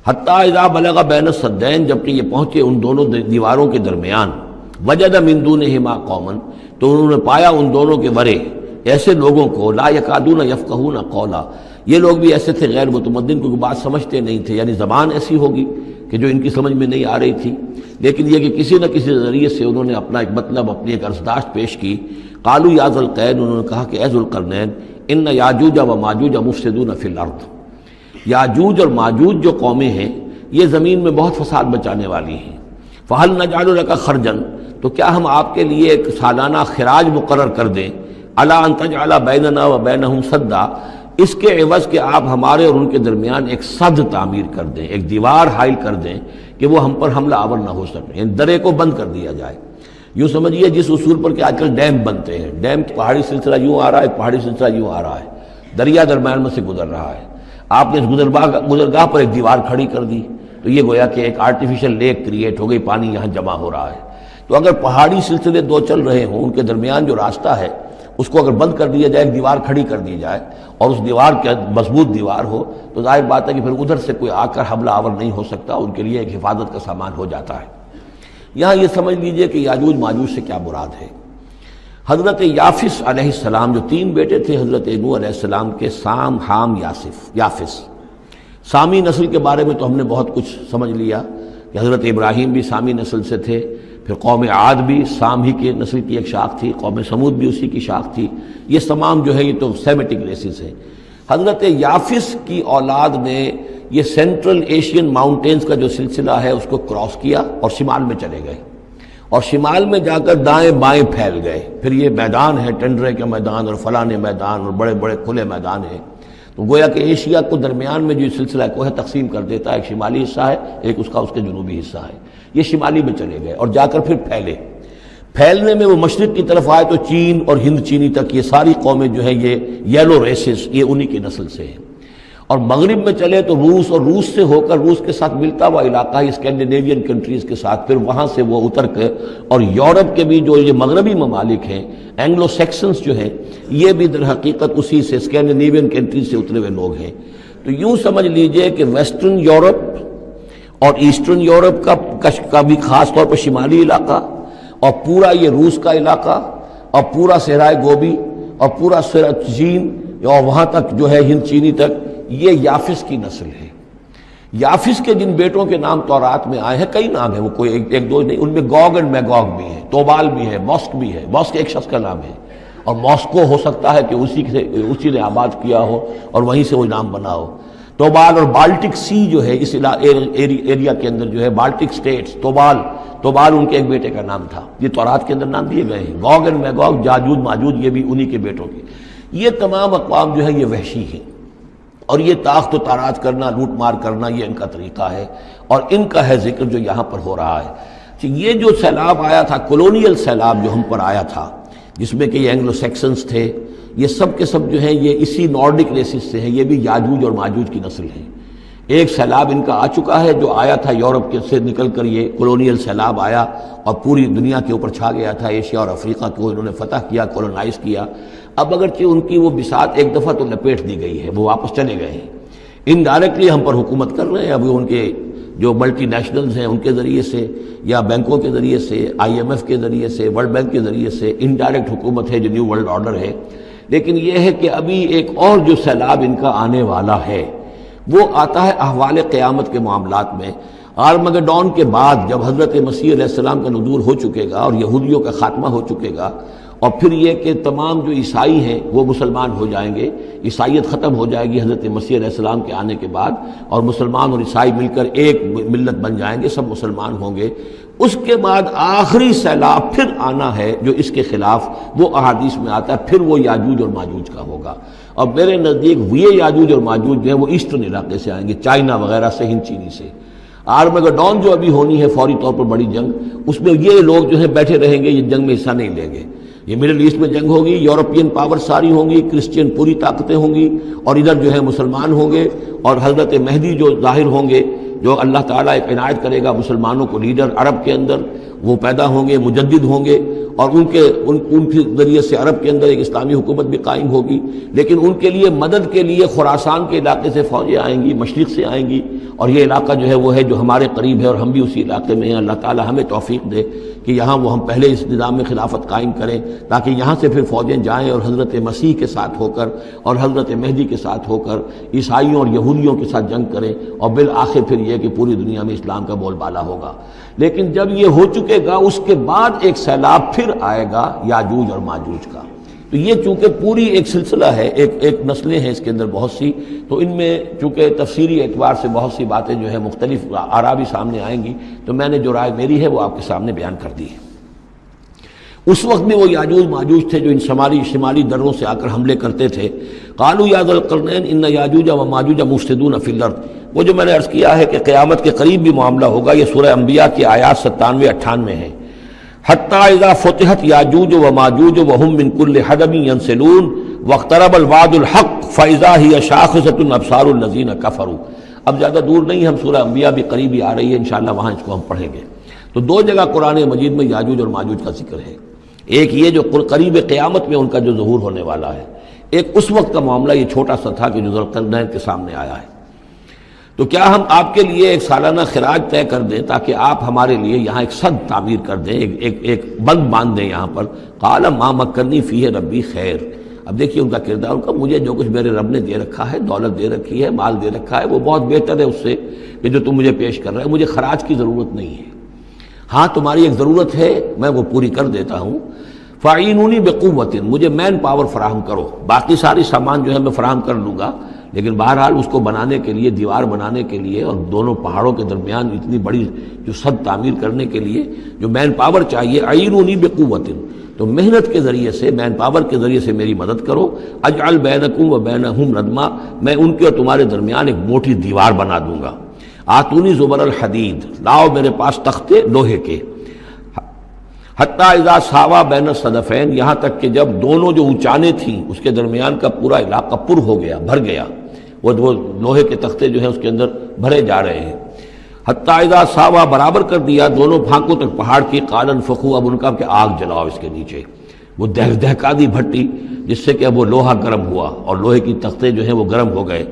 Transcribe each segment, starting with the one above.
حتیٰ اذا بلغ بین السدین، جبکہ یہ پہنچے ان دونوں دیواروں کے درمیان، وجد من دونہما قوما، تو انہوں نے پایا ان دونوں کے ورے ایسے لوگوں کو، لا یکادون یفقہون قولا، یہ لوگ بھی ایسے تھے غیر متمدن، کیونکہ بات سمجھتے نہیں تھے، یعنی زبان ایسی ہوگی کہ جو ان کی سمجھ میں نہیں آ رہی تھی، لیکن یہ کہ کسی نہ کسی ذریعے سے انہوں نے اپنا ایک مطلب، اپنی ایک عرضداشت پیش کی۔ قالوا یا ذوالقرنین، انہوں نے کہا کہ اے ذوالقرنین، ان یاجوج و ماجوج مفسدون فی الارض، یاجوج اور ماجوج جو قومیں ہیں یہ زمین میں بہت فساد مچانے والی ہیں، فہل نجعل لک خرجا، تو کیا ہم آپ کے لیے ایک سالانہ خراج مقرر کر دیں، الا ان تجعل بیننا و بینہم سدا، اس کے عوض کہ آپ ہمارے اور ان کے درمیان ایک سد تعمیر کر دیں، ایک دیوار حائل کر دیں کہ وہ ہم پر حملہ آور نہ ہو سکے، یعنی درے کو بند کر دیا جائے۔ یوں سمجھیے جس اصول پر کہ آج کل ڈیم بنتے ہیں، ڈیم پہاڑی سلسلہ یوں آ رہا ہے، پہاڑی سلسلہ یوں آ رہا ہے، دریا درمیان میں سے گزر رہا ہے، آپ نے اس گزرگاہ پر ایک دیوار کھڑی کر دی تو یہ گویا کہ ایک آرٹیفیشل لیک کریٹ ہو گئی، پانی یہاں جمع ہو رہا ہے۔ تو اگر پہاڑی سلسلے دو چل رہے ہوں، ان کے درمیان جو راستہ ہے اس کو اگر بند کر دیا جائے، ایک دیوار کھڑی کر دی جائے اور اس دیوار کے مضبوط دیوار ہو، تو ظاہر بات ہے کہ پھر ادھر سے کوئی آ کر حملہ آور نہیں ہو سکتا، ان کے لیے ایک حفاظت کا سامان ہو جاتا ہے۔ یہاں یہ سمجھ لیجئے کہ یاجوج ماجوج سے کیا مراد ہے۔ حضرت یافس علیہ السلام، جو تین بیٹے تھے حضرت نوح علیہ السلام کے، سام، حام، یافس، سامی نسل کے بارے میں تو ہم نے بہت کچھ سمجھ لیا کہ حضرت ابراہیم بھی سامی نسل سے تھے، پھر قوم عاد بھی سام ہی کے نسل کی ایک شاخ تھی، قوم سمود بھی اسی کی شاخ تھی، یہ تمام جو ہے یہ تو سیمیٹک ریسز ہیں۔ حضرت یافس کی اولاد نے یہ سینٹرل ایشین ماؤنٹینز کا جو سلسلہ ہے اس کو کراس کیا اور شمال میں چلے گئے، اور شمال میں جا کر دائیں بائیں پھیل گئے، پھر یہ میدان ہے ٹنڈرے کے میدان اور فلانے میدان اور بڑے بڑے کھلے میدان ہیں، تو گویا کہ ایشیا کو درمیان میں جو سلسلہ کوہ تقسیم کر دیتا ہے، ایک شمالی حصہ ہے، ایک اس کے جنوبی حصہ ہے، یہ شمالی میں چلے گئے اور جا کر پھر پھیلنے میں وہ مشرق کی طرف آئے تو چین اور ہند چینی تک یہ ساری قومیں جو ہیں یہ یلو ریسز، یہ انہی کی نسل سے ہیں، اور مغرب میں چلے تو روس، اور روس سے ہو کر روس کے ساتھ ملتا ہوا علاقہ ہے اسکینڈینیوین کنٹریز کے ساتھ، پھر وہاں سے وہ اتر کے، اور یورپ کے بھی جو یہ مغربی ممالک ہیں، اینگلو سیکسنز جو ہیں، یہ بھی در حقیقت اسی سے اسکینڈینیوین کنٹریز سے اترے ہوئے لوگ ہیں۔ تو یوں سمجھ لیجئے کہ ویسٹرن یورپ اور ایسٹرن یورپ کا بھی خاص طور پر شمالی علاقہ، اور پورا یہ روس کا علاقہ، اور پورا صحرائے گوبی، اور پورا چین، اور وہاں تک جو ہے ہند چینی تک، یہ یافس کی نسل ہے۔ یافس کے جن بیٹوں کے نام تورات میں آئے ہیں، کئی نام ہیں، وہ کوئی ایک دو نہیں، ان میں گوگ اینڈ میگوگ بھی ہے، توبال بھی ہے، موسک بھی ہے، موسک ایک شخص کا نام ہے، اور ماسکو ہو سکتا ہے کہ اسی نے آباد کیا ہو اور وہیں سے وہ نام بنا ہو۔ توبال اور بالٹک سی جو ہے اس ایریا کے اندر جو ہے، بالٹک سٹیٹس، توبال ان کے ایک بیٹے کا نام تھا، یہ تورات کے اندر نام دیے گئے ہیں۔ گوگ اینڈ میگوگ، جاجوج ماجوج، یہ بھی انہی کے بیٹوں کے۔ یہ تمام اقوام جو ہے یہ وحشی ہیں، اور یہ تاخت و تاراج کرنا، لوٹ مار کرنا، یہ ان کا طریقہ ہے، اور ان کا ہے ذکر جو یہاں پر ہو رہا ہے۔ یہ جو سیلاب آیا تھا، کولونیل سیلاب جو ہم پر آیا تھا، جس میں کہ یہ اینگلو سیکسنز تھے، یہ سب کے سب جو ہیں یہ اسی نارڈک ریسز سے ہیں، یہ بھی یاجوج اور ماجوج کی نسل ہیں۔ ایک سیلاب ان کا آ چکا ہے جو آیا تھا یورپ کے سے نکل کر، یہ کولونیل سیلاب آیا اور پوری دنیا کے اوپر چھا گیا تھا، ایشیا اور افریقہ کو انہوں نے فتح کیا، کولونائز کیا۔ اب اگرچہ ان کی وہ بساط ایک دفعہ تو لپیٹ دی گئی ہے، وہ واپس چلے گئے ہیں، انڈائریکٹلی ہم پر حکومت کر رہے ہیں، ابھی ان کے جو ملٹی نیشنلز ہیں ان کے ذریعے سے، یا بینکوں کے ذریعے سے، IMF کے ذریعے سے، ورلڈ بینک کے ذریعے سے انڈائریکٹ حکومت ہے جو نیو ورلڈ آرڈر ہے۔ لیکن یہ ہے کہ ابھی ایک اور جو سیلاب ان کا آنے والا ہے وہ آتا ہے احوال قیامت کے معاملات میں۔ آرمگڈون کے بعد جب حضرت مسیح علیہ السلام کا نزول ہو چکے گا اور یہودیوں کا خاتمہ ہو چکے گا، اور پھر یہ کہ تمام جو عیسائی ہیں وہ مسلمان ہو جائیں گے، عیسائیت ختم ہو جائے گی حضرت مسیح علیہ السلام کے آنے کے بعد، اور مسلمان اور عیسائی مل کر ایک ملت بن جائیں گے، سب مسلمان ہوں گے۔ اس کے بعد آخری سیلاب پھر آنا ہے جو اس کے خلاف، وہ احادیث میں آتا ہے، پھر وہ یاجوج اور ماجوج کا ہوگا۔ اور میرے نزدیک یہ یاجوج اور ماجوج جو ہیں وہ ایسٹرن علاقے سے آئیں گے، چائنا وغیرہ سے، ہند چینی سے۔ آرمگڈون جو ابھی ہونی ہے فوری طور پر بڑی جنگ، اس میں یہ لوگ جو ہیں بیٹھے رہیں گے، یہ جنگ میں حصہ نہیں لیں گے۔ یہ مڈل ایسٹ میں جنگ ہوگی، یورپین پاور ساری ہوں گی، کرسچین پوری طاقتیں ہوں گی، اور ادھر جو ہے مسلمان ہوں گے، اور حضرت مہدی جو ظاہر ہوں گے، جو اللہ تعالیٰ ایک عنایت کرے گا مسلمانوں کو لیڈر عرب کے اندر، وہ پیدا ہوں گے، مجدد ہوں گے، اور ان کے ذریعے سے عرب کے اندر ایک اسلامی حکومت بھی قائم ہوگی، لیکن ان کے لیے مدد کے لیے خراسان کے علاقے سے فوجیں آئیں گی، مشرق سے آئیں گی، اور یہ علاقہ جو ہے وہ ہے جو ہمارے قریب ہے اور ہم بھی اسی علاقے میں ہیں۔ اللہ تعالی ہمیں توفیق دے کہ یہاں وہ ہم پہلے اس نظام میں خلافت قائم کریں، تاکہ یہاں سے پھر فوجیں جائیں اور حضرت مسیح کے ساتھ ہو کر اور حضرت مہدی کے ساتھ ہو کر عیسائیوں اور یہودیوں کے ساتھ جنگ کریں، اور بالآخر پھر یہ کہ پوری دنیا میں اسلام کا بول بالا ہوگا۔ لیکن جب یہ ہو چکے گا اس کے بعد ایک سیلاب پھر آئے گا یاجوج اور ماجوج کا۔ تو یہ چونکہ پوری ایک سلسلہ ہے، ایک نسلیں ہیں اس کے اندر بہت سی، تو ان میں چونکہ تفسیری اعتبار سے بہت سی باتیں جو ہے مختلف آراء بھی سامنے آئیں گی، تو میں نے جو رائے میری ہے وہ آپ کے سامنے بیان کر دی ہے۔ اس وقت میں وہ یاجوج ماجوج تھے جو ان شمالی دروں سے آ کر حملے کرتے تھے۔ قالوا یا ذا القرنین ان یاجوج و ماجوج مفسدون فی الارض، وہ جو میں نے عرض کیا ہے کہ قیامت کے قریب بھی معاملہ ہوگا، یہ سورہ انبیاء کی آیات 97-98 ہیں۔ حتی اذا فتحت یاجوج و ماجوج وهم من کل حدب ینسلون واقترب الوعد الحق فاذا هی شاخصۃ ابصار الذین کفروا۔ اب زیادہ دور نہیں، ہم سورہ انبیاء بھی قریب ہی آ رہی ہے، انشاءاللہ وہاں اس کو ہم پڑھیں گے۔ تو دو جگہ قرآن مجید میں یاجوج اور ماجوج کا ذکر ہے، ایک یہ جو قریب قیامت میں ان کا جو ظہور ہونے والا ہے، ایک اس وقت کا معاملہ یہ چھوٹا سا تھا کہ جو ذوالقرنین کے سامنے آیا ہے۔ تو کیا ہم آپ کے لیے ایک سالانہ خراج طے کر دیں تاکہ آپ ہمارے لیے یہاں ایک سد تعمیر کر دیں، ایک بند باندھ دیں یہاں پر؟ قال ما مکنی فیہ ربی خیر۔ اب دیکھیے ان کا کردار، ان کا مجھے جو کچھ میرے رب نے دے رکھا ہے، دولت دے رکھی ہے، مال دے رکھا ہے، وہ بہت بہتر ہے اس سے کہ جو تم مجھے پیش کر رہے ہو، مجھے خراج کی ضرورت نہیں ہے۔ ہاں تمہاری ایک ضرورت ہے، میں وہ پوری کر دیتا ہوں۔ فاعینونی بقوت، مجھے مین پاور فراہم کرو، باقی ساری سامان جو ہے میں فراہم کر لوں گا، لیکن بہرحال اس کو بنانے کے لیے، دیوار بنانے کے لیے اور دونوں پہاڑوں کے درمیان اتنی بڑی جو سد تعمیر کرنے کے لیے جو مین پاور چاہیے، اعینونی بقوت، تو محنت کے ذریعے سے، مین پاور کے ذریعے سے میری مدد کرو۔ اجعل بینکم و بینہم ردما، میں ان کے اور تمہارے درمیان ایک موٹی دیوار بنا دوں گا۔ آتونی زبر الحدید، لاؤ میرے پاس تختے لوہے کے۔ حتی اذا ساوا بین الصدفین، یہاں تک کہ جب دونوں جو اونچانے تھیں اس کے درمیان کا پورا علاقہ پر ہو گیا، بھر گیا، وہ لوہے کے تختے جو ہیں اس کے اندر بھرے جا رہے ہیں۔ حتی اذا ساوا، برابر کر دیا دونوں پھانکوں تک پہاڑ کی، قال انفخوا، اب ان کا کہ آگ جلاؤ اس کے نیچے، وہ دہکا دی بھٹی جس سے کہ اب وہ لوہا گرم ہوا اور لوہے کی تختے جو ہیں وہ گرم ہو گئے۔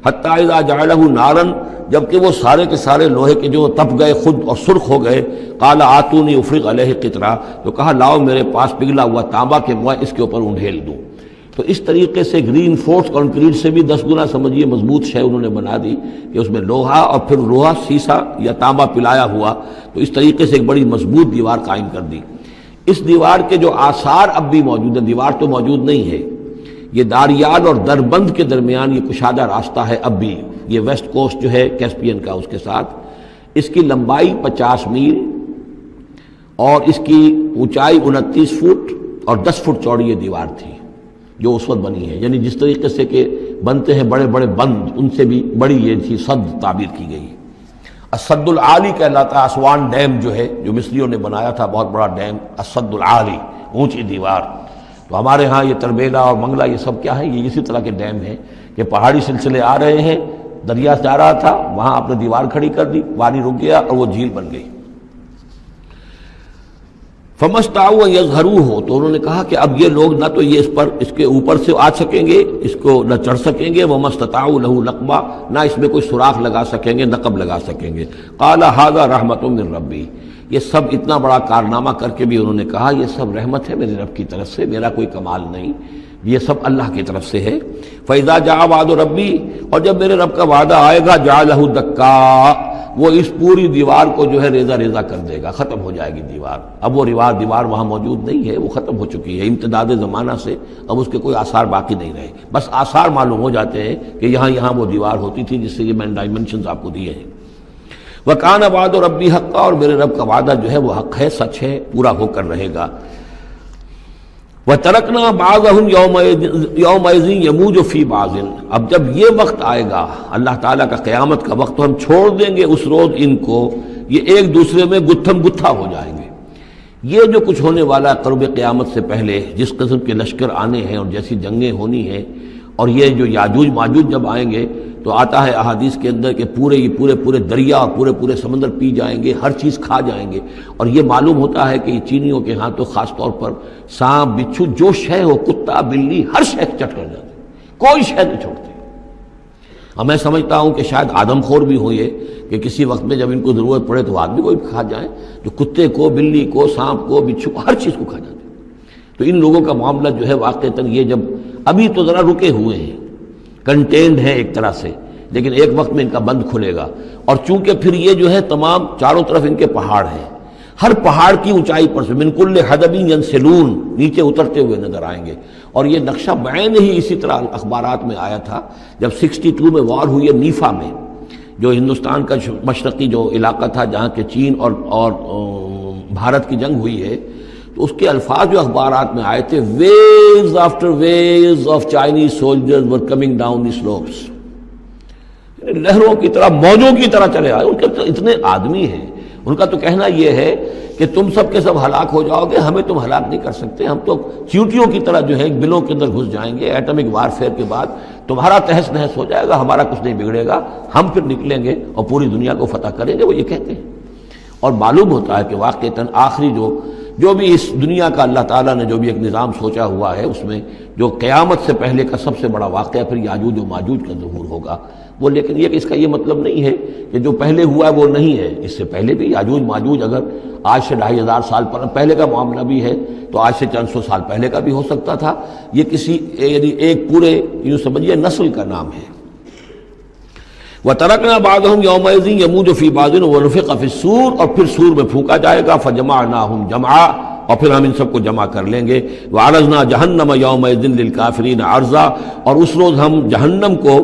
حتی اذا جعلہ نارا، جبکہ وہ سارے کے سارے لوہے کے جو تپ گئے خود اور سرخ ہو گئے۔ قال آتونی افرغ علیہ قطرہ، تو کہا لاؤ میرے پاس پگھلا ہوا تانبا کہ میں اس کے اوپر انڈھیل دوں۔ تو اس طریقے سے گرین فورس کنکریٹ سے بھی 10 گنا سمجھیے مضبوط شے انہوں نے بنا دی کہ اس میں لوہا اور پھر لوہا سیسا یا تانبا پلایا ہوا، تو اس طریقے سے ایک بڑی مضبوط دیوار قائم کر دی۔ اس دیوار کے جو آثار اب بھی موجود ہیں، دیوار تو موجود نہیں ہے، یہ داریال اور دربند کے درمیان یہ کشادہ راستہ ہے اب بھی، یہ ویسٹ کوسٹ جو ہے کیسپین کا، اس کے ساتھ اس کی لمبائی 50 میل اور اس کی اونچائی 29 فٹ اور 10 فٹ چوڑی یہ دیوار تھی جو اس وقت بنی ہے۔ یعنی جس طریقے سے کہ بنتے ہیں بڑے بڑے بند، ان سے بھی بڑی یہ تھی سد تعبیر کی گئی۔ السد العالی کہلاتا ہے اسوان ڈیم جو ہے، جو مصریوں نے بنایا تھا، بہت بڑا ڈیم، السد العالی، اونچی دیوار۔ تو ہمارے ہاں یہ تربیلا اور منگلا یہ سب کیا ہے، یہ اسی طرح کے ڈیم ہیں کہ پہاڑی سلسلے آ رہے ہیں، دریا جا رہا تھا، وہاں آپ نے دیوار کھڑی کر دی، پانی رک گیا اور وہ جھیل بن گئی۔ فَمَسْتَعُوا يَظْهَرُوهُ، تو انہوں نے کہا کہ اب یہ لوگ نہ تو یہ اس کے اوپر سے آ سکیں گے، اس کو نہ چڑھ سکیں گے، وَمَسْتَطَاعُوا لَهُ نَقْبًا، نہ اس میں کوئی سوراخ لگا سکیں گے، نقب لگا سکیں گے۔ قَالَ هَذَا رَحْمَةٌ مِّن رَّبِّي، یہ سب اتنا بڑا کارنامہ کر کے بھی انہوں نے کہا یہ سب رحمت ہے میرے رب کی طرف سے، میرا کوئی کمال نہیں، یہ سب اللہ کی طرف سے ہے۔ فَإِذَا جَاءَ وَعْدُ رَبِّي، اور جب میرے رب کا وعدہ آئے گا، جَعَلَهُ دَكَّا، وہ اس پوری دیوار کو جو ہے ریزہ ریزہ کر دے گا، ختم ہو جائے گی دیوار۔ اب وہ دیوار وہاں موجود نہیں ہے، وہ ختم ہو چکی ہے امتداد زمانہ سے، اب اس کے کوئی آثار باقی نہیں رہے، بس آثار معلوم ہو جاتے ہیں کہ یہاں وہ دیوار ہوتی تھی جس سے یہ میں نے ڈائمنشنز آپ کو دیے ہیں۔ وَكَانَ وَعْدُ رَبِّي حَقًّا، اور میرے رب کا وعدہ جو ہے وہ حق ہے، سچ ہے، پورا ہو کر رہے گا۔ وَتَرَكْنَا بَعْضَهُمْ يَوْمَئِذٍ يَمُوجُ فِي بَعْضٍ، اب جب یہ وقت آئے گا اللہ تعالیٰ کا قیامت کا وقت، تو ہم چھوڑ دیں گے اس روز ان کو، یہ ایک دوسرے میں گتھم گتھا ہو جائیں گے۔ یہ جو کچھ ہونے والا قرب قیامت سے پہلے، جس قسم کے لشکر آنے ہیں اور جیسی جنگیں ہونی ہیں اور یہ جو یاجوج ماجوج جب آئیں گے تو آتا ہے احادیث کے اندر کہ پورے دریا اور پورے سمندر پی جائیں گے، ہر چیز کھا جائیں گے، اور یہ معلوم ہوتا ہے کہ چینیوں کے ہاں تو خاص طور پر سانپ بچھو جو شے ہو، کتا بلی، ہر شے چٹ کر جاتے، کوئی شے نہیں چھوڑتے۔ اور میں سمجھتا ہوں کہ شاید آدم خور بھی ہو یہ کہ کسی وقت میں جب ان کو ضرورت پڑے تو آدمی کو بھی کھا جائیں، جو کتے کو، بلی کو، سانپ کو، بچھو کو، ہر چیز کو کھا جاتے۔ تو ان لوگوں کا معاملہ جو ہے واقعتاً یہ جب ابھی تو ذرا رکے ہوئے ہیں، کنٹینڈ ہے ایک طرح سے، لیکن ایک وقت میں ان کا بند کھلے گا۔ اور چونکہ پھر یہ جو ہے تمام چاروں طرف ان کے پہاڑ ہیں، ہر پہاڑ کی اونچائی پر سے من کل حدب ینسلون نیچے اترتے ہوئے نظر آئیں گے۔ اور یہ نقشہ بعین ہی اسی طرح اخبارات میں آیا تھا جب 62 میں وار ہوئی ہے نیفا میں، جو ہندوستان کا مشرقی جو علاقہ تھا جہاں کہ چین اور بھارت کی جنگ ہوئی ہے، تو اس کے الفاظ جو اخبارات میں آئے تھے، waves after waves of Chinese soldiers were coming down the slopes, لہروں کی طرح، موجوں کی طرح چلے آئے۔ ان کے تو اتنے آدمی ہیں، ان کا تو کہنا یہ ہے کہ تم سب کے سب ہلاک ہو جاؤ گے، ہمیں تم ہلاک نہیں کر سکتے، ہم تو چیونٹیوں کی طرح جو ہے بلوں کے اندر گھس جائیں گے، ایٹمک وارفیئر کے بعد تمہارا تہس نہس ہو جائے گا، ہمارا کچھ نہیں بگڑے گا، ہم پھر نکلیں گے اور پوری دنیا کو فتح کریں گے، وہ یہ کہتے ہیں۔ اور معلوم ہوتا ہے کہ واقعتاً آخری جو بھی اس دنیا کا اللہ تعالیٰ نے جو بھی ایک نظام سوچا ہوا ہے، اس میں جو قیامت سے پہلے کا سب سے بڑا واقعہ پھر یاجوج و ماجوج کا ظہور ہوگا وہ، لیکن یہ کہ اس کا یہ مطلب نہیں ہے کہ جو پہلے ہوا ہے وہ نہیں ہے، اس سے پہلے بھی یاجوج ماجوج اگر آج سے 2500 سال پہلے کا معاملہ بھی ہے تو آج سے چند سو سال پہلے کا بھی ہو سکتا تھا۔ یہ کسی یعنی ایک پورے یوں سمجھیے نسل کا نام ہے۔ وَتَرَكْنَا بَعْضَهُمْ يَوْمَئِذٍ يَمُوجُ فِي بَعْضٍ وَنُفِخَ فِي الصُّورِ، اور پھر سور میں پھونکا جائے گا، فَجَمَعْنَاهُمْ جَمْعًا، اور پھر ہم ان سب کو جمع کر لیں گے۔ وَعَرَضْنَا جَهَنَّمَ يَوْمَئِذٍ لِلْكَافِرِينَ عَرْضًا، اور اس روز ہم جہنم کو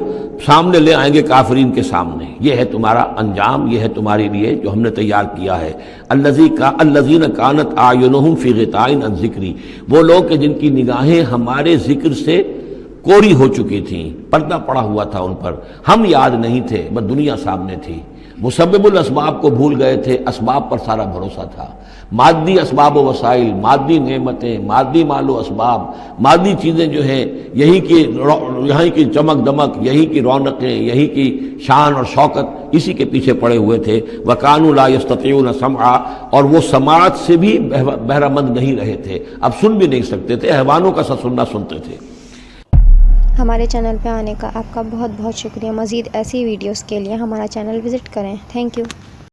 سامنے لے آئیں گے کافرین کے سامنے۔ یہ ہے تمہارا انجام، یہ ہے تمہارے لیے جو ہم نے تیار کیا ہے۔ الَّذِينَ كَانَتْ أَعْيُنُهُمْ فِي غِطَاءٍ عَنْ ذِكْرِي، وہ لوگ کہ جن کی نگاہیں ہمارے ذکر سے کوری ہو چکی تھیں، پردہ پڑا ہوا تھا ان پر، ہم یاد نہیں تھے، بس دنیا سامنے تھی، مسبب الاسباب کو بھول گئے تھے، اسباب پر سارا بھروسہ تھا، مادی اسباب و وسائل، مادی نعمتیں، مادی مال و اسباب، مادی چیزیں جو ہیں، یہیں کی چمک دمک، یہی کی رونقیں، یہی کی شان اور شوکت، اسی کے پیچھے پڑے ہوئے تھے۔ وَكَانُوا لَا يَسْتَطِيعُونَ سَمْعًا، اور وہ سماعت سے بھی بہرہ مند نہیں رہے تھے، اب سن بھی نہیں سکتے تھے، حیوانوں کا سا سننا سنتے تھے۔ ہمارے چینل پہ آنے کا آپ کا بہت بہت شکریہ۔ مزید ایسی ویڈیوز کے لیے ہمارا چینل وزٹ کریں۔ Thank you.